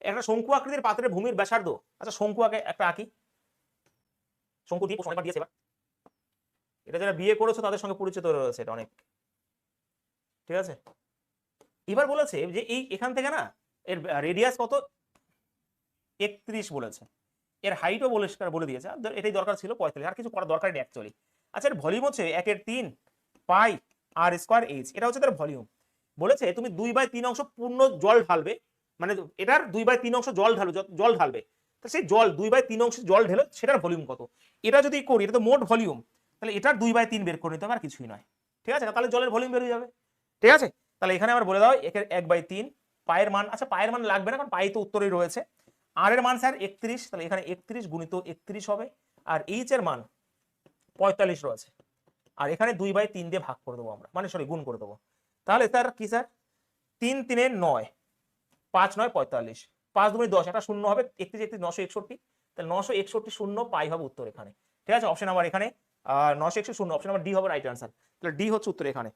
একটা শঙ্কু আকৃতির পাত্রের ভূমির ব্যাসার্ধ, আচ্ছা শঙ্কু একটা আঁকি, শঙ্কু দিয়ে অনেকবার দিয়েছে, এবার এটা যারা বিয়ে করেছো তাদের সঙ্গে পরিচিত রয়েছে এটা অনেক, ঠিক আছে। এবার বলেছে যে এই এখান থেকে না এর রেডিয়াস কত, 31 বলেছে, এর হাইটও বলে দিয়েছে, এটাই দরকার ছিল 45, আর কিছু করার দরকার নেই অ্যাকচুয়ালি। আচ্ছা এর ভলিউম হচ্ছে 1/3 পাই আর স্কোয়ার এইচ, এটা হচ্ছে তার ভলিউম। বলেছে তুমি 2/3 অংশ পূর্ণ জল ঢালবে, মানে এটার 2/3 অংশ জল ঢালবে, তো সেই জল 2/3 অংশ জল ঢেলে সেটার ভলিউম কত, এটা যদি করি এটা তো মোট ভলিউম, তাহলে এটার 2/3 বের করে নিতে হবে, আর কিছুই নয়, ঠিক আছে, তাহলে জলের ভলিউম বেরিয়ে যাবে, ঠিক আছে। তাহলে এখানে আবার বলে দাও একের 1/3 পায়ের মান, আচ্ছা পায়ের মান লাগবে না কারণ পাই তো উত্তরেই রয়েছে, আর এর মান স্যার 31, তাহলে এখানে 31 গুণিত 31 হবে, আর এইচ এর মান 45 রয়েছে, আর এখানে 2/3 দিয়ে ভাগ করে দেবো আমরা, মানে সরি গুণ করে দেবো, তাহলে স্যার কি স্যার 3 3 9, 5 9 45, 5 2 10, একটা শূন্য হবে, 31 31 961, তাহলে 961 শূন্য পাই হবে উত্তর এখানে, ঠিক আছে। অপশন নাম্বার এখানে 961 শূন্য, অপশন নাম্বার ডি হবে রাইট আনসার, তাহলে ডি হচ্ছে উত্তর এখানে।